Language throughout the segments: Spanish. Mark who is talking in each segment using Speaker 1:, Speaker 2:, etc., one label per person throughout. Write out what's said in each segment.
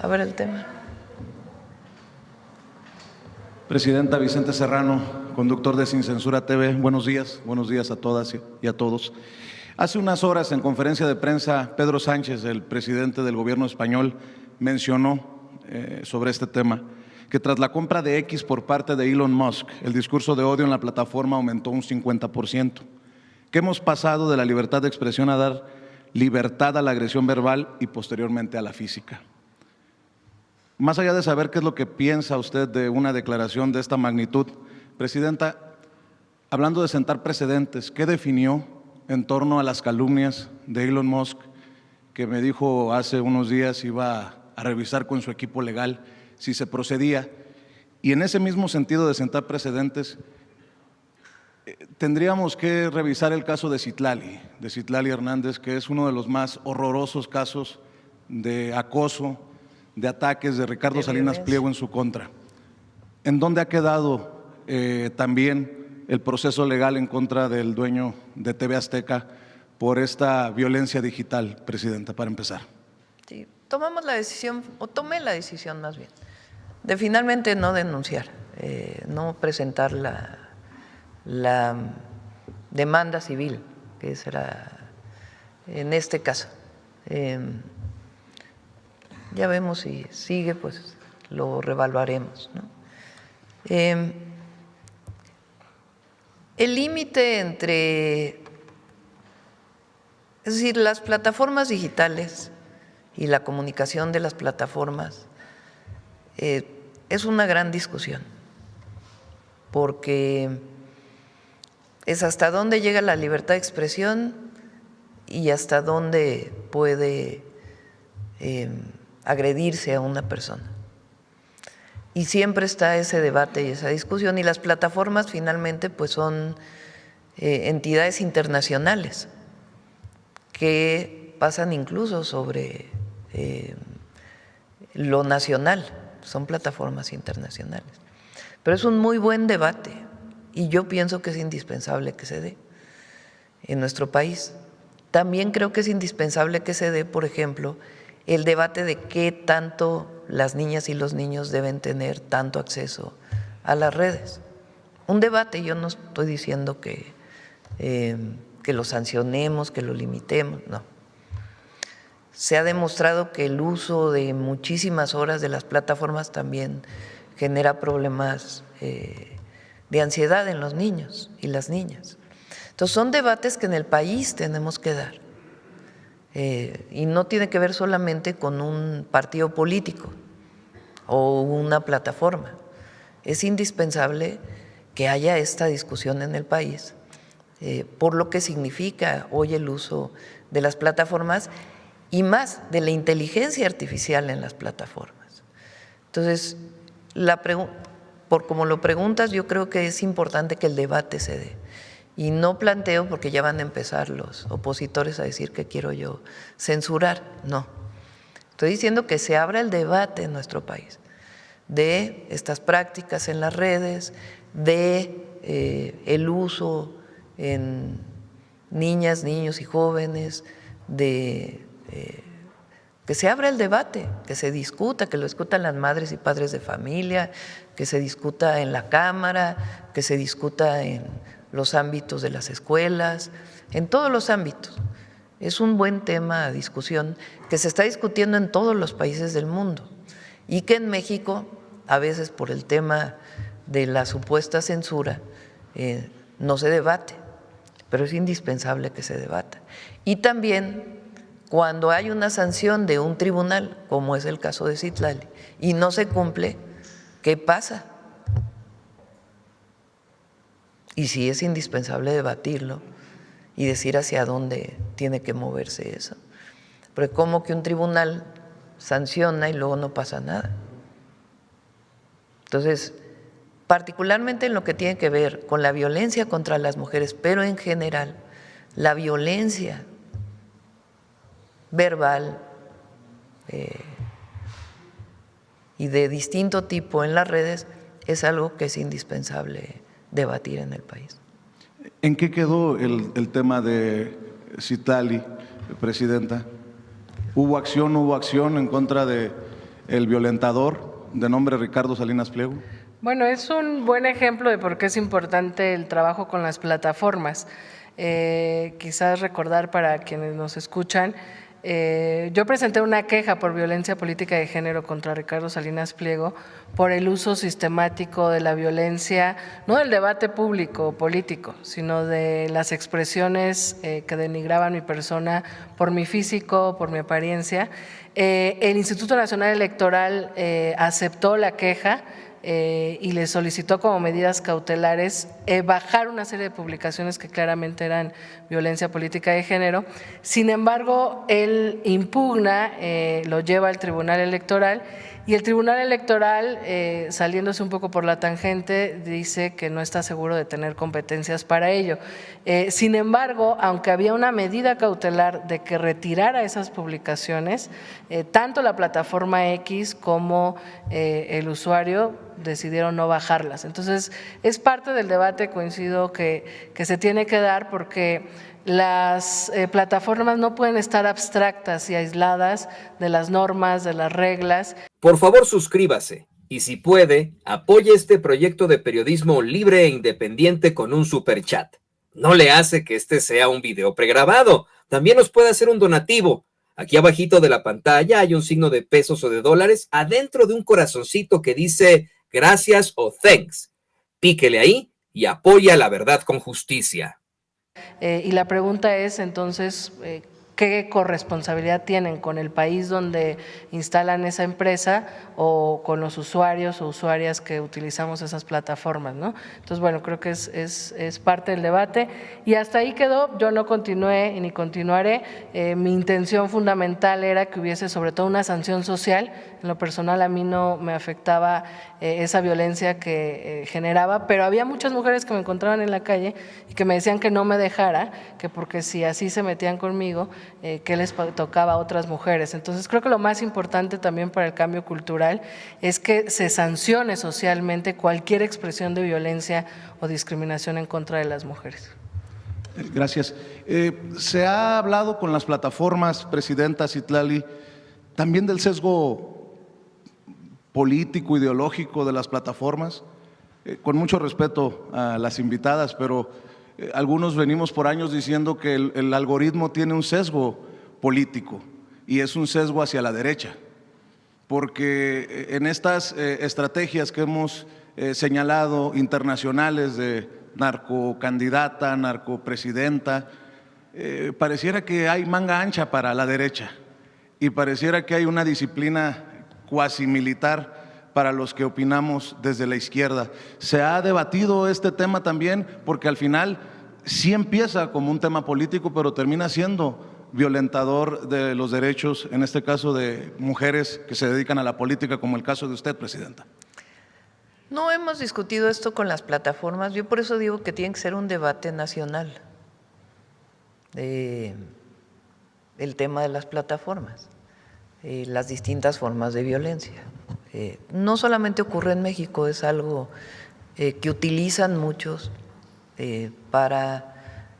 Speaker 1: a ver el tema.
Speaker 2: Presidenta, Vicente Serrano, conductor de Sin Censura TV. Buenos días a todas y a todos. Hace unas horas, en conferencia de prensa, Pedro Sánchez, el presidente del gobierno español, mencionó sobre este tema que tras la compra de X por parte de Elon Musk, el discurso de odio en la plataforma aumentó un 50%, que hemos pasado de la libertad de expresión a dar libertad a la agresión verbal y posteriormente a la física. Más allá de saber qué es lo que piensa usted de una declaración de esta magnitud, Presidenta, hablando de sentar precedentes, ¿qué definió en torno a las calumnias de Elon Musk, que me dijo hace unos días iba a revisar con su equipo legal si se procedía? Y en ese mismo sentido de sentar precedentes, tendríamos que revisar el caso de Citlali Hernández, que es uno de los más horrorosos casos de acoso, de ataques de Ricardo Salinas Pliego en su contra. ¿En dónde ha quedado también el proceso legal en contra del dueño de TV Azteca por esta violencia digital, Presidenta, para empezar?
Speaker 1: Sí, tomamos la decisión, o tomé la decisión más bien, de finalmente no denunciar, no presentar la demanda civil, que será en este caso. Ya vemos si sigue, pues lo revaluaremos, ¿no? El límite entre, es decir, las plataformas digitales y la comunicación de las plataformas es una gran discusión, porque es hasta dónde llega la libertad de expresión y hasta dónde puede agredirse a una persona. Y siempre está ese debate y esa discusión, y las plataformas finalmente pues son entidades internacionales que pasan incluso sobre lo nacional, son plataformas internacionales. Pero es un muy buen debate y yo pienso que es indispensable que se dé en nuestro país. También creo que es indispensable que se dé, por ejemplo, el debate de qué tanto las niñas y los niños deben tener tanto acceso a las redes. Un debate, yo no estoy diciendo que lo sancionemos, que lo limitemos, no. Se ha demostrado que el uso de muchísimas horas de las plataformas también genera problemas de ansiedad en los niños y las niñas. Entonces son debates que en el país tenemos que dar. Y no tiene que ver solamente con un partido político o una plataforma. Es indispensable que haya esta discusión en el país por lo que significa hoy el uso de las plataformas y más de la inteligencia artificial en las plataformas. Entonces, por como lo preguntas, yo creo que es importante que el debate se dé. Y no planteo, porque ya van a empezar los opositores a decir que quiero yo censurar, no. Estoy diciendo que se abra el debate en nuestro país de estas prácticas en las redes, de el uso en niñas, niños y jóvenes, de que se abra el debate, que se discuta, que lo discutan las madres y padres de familia, que se discuta en la Cámara, que se discuta en los ámbitos de las escuelas, en todos los ámbitos. Es un buen tema de discusión que se está discutiendo en todos los países del mundo y que en México, a veces por el tema de la supuesta censura, no se debate, pero es indispensable que se debata. Y también cuando hay una sanción de un tribunal, como es el caso de Citlali, y no se cumple, ¿qué pasa? Y sí es indispensable debatirlo y decir hacia dónde tiene que moverse eso. Porque como que un tribunal sanciona y luego no pasa nada. Entonces, particularmente en lo que tiene que ver con la violencia contra las mujeres, pero en general, la violencia verbal y de distinto tipo en las redes es algo que es indispensable debatir en el país.
Speaker 2: ¿En qué quedó el tema de Citlali, Presidenta? ¿Hubo acción en contra de el violentador de nombre Ricardo Salinas Pliego?
Speaker 3: Bueno, es un buen ejemplo de por qué es importante el trabajo con las plataformas. Quizás recordar para quienes nos escuchan, yo presenté una queja por violencia política de género contra Ricardo Salinas Pliego por el uso sistemático de la violencia, no del debate público político, sino de las expresiones que denigraban mi persona por mi físico, por mi apariencia. El Instituto Nacional Electoral aceptó la queja y le solicitó como medidas cautelares bajar una serie de publicaciones que claramente eran violencia política de género. Sin embargo, él impugna, lo lleva al Tribunal Electoral y el Tribunal Electoral, saliéndose un poco por la tangente, dice que no está seguro de tener competencias para ello. Sin embargo, aunque había una medida cautelar de que retirara esas publicaciones, tanto la plataforma X como el usuario decidieron no bajarlas. Entonces, es parte del debate, coincido, que se tiene que dar porque las plataformas no pueden estar abstractas y aisladas de las normas, de las reglas.
Speaker 4: Por favor, suscríbase y si puede, apoye este proyecto de periodismo libre e independiente con un superchat. No le hace que este sea un video pregrabado. También nos puede hacer un donativo. Aquí abajito de la pantalla hay un signo de pesos o de dólares adentro de un corazoncito que dice gracias o thanks. Píquele ahí y apoya la verdad con justicia.
Speaker 3: Y la pregunta es entonces, ¿qué corresponsabilidad tienen con el país donde instalan esa empresa o con los usuarios o usuarias que utilizamos esas plataformas, ¿no? Entonces, bueno, creo que es parte del debate y hasta ahí quedó. Yo no continué ni continuaré. Mi intención fundamental era que hubiese sobre todo una sanción social. En lo personal a mí no me afectaba esa violencia que generaba, pero había muchas mujeres que me encontraban en la calle y que me decían que no me dejara, que porque si así se metían conmigo, que les tocaba a otras mujeres. Entonces creo que lo más importante también para el cambio cultural es que se sancione socialmente cualquier expresión de violencia o discriminación en contra de las mujeres.
Speaker 2: Gracias. Se ha hablado con las plataformas, Presidenta Citlali, también del sesgo político, ideológico de las plataformas. Con mucho respeto a las invitadas, pero algunos venimos por años diciendo que el algoritmo tiene un sesgo político y es un sesgo hacia la derecha, porque en estas estrategias que hemos señalado internacionales de narcocandidata, narcopresidenta, pareciera que hay manga ancha para la derecha y pareciera que hay una disciplina cuasi militar para los que opinamos desde la izquierda. Se ha debatido este tema también porque al final sí empieza como un tema político, pero termina siendo violentador de los derechos, en este caso de mujeres que se dedican a la política, como el caso de usted, Presidenta.
Speaker 1: No hemos discutido esto con las plataformas. Yo por eso digo que tiene que ser un debate nacional el tema de las plataformas, las distintas formas de violencia. No solamente ocurre en México, es algo que utilizan muchos para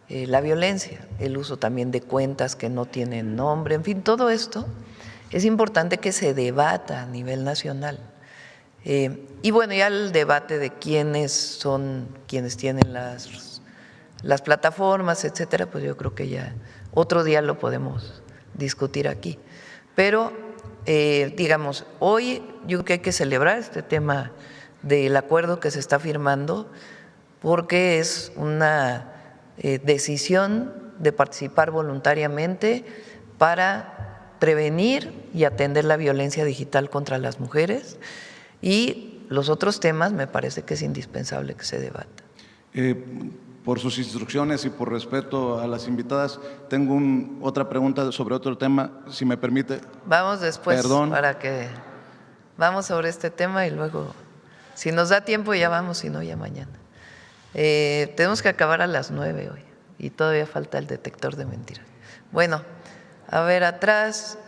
Speaker 1: la violencia, el uso también de cuentas que no tienen nombre, en fin, todo esto es importante que se debata a nivel nacional. Y bueno, ya el debate de quiénes son quienes tienen las plataformas, etcétera, pues yo creo que ya otro día lo podemos discutir aquí. Pero digamos, hoy yo creo que hay que celebrar este tema del acuerdo que se está firmando porque es una decisión de participar voluntariamente para prevenir y atender la violencia digital contra las mujeres y los otros temas me parece que es indispensable que se debata.
Speaker 2: Por sus instrucciones y por respeto a las invitadas, tengo otra pregunta sobre otro tema, si me permite.
Speaker 1: Vamos después.
Speaker 2: Perdón.
Speaker 1: Para que vamos sobre este tema y luego, si nos da tiempo ya vamos, si no ya mañana. Tenemos que acabar a las 9 hoy y todavía falta el detector de mentiras. Bueno, a ver atrás.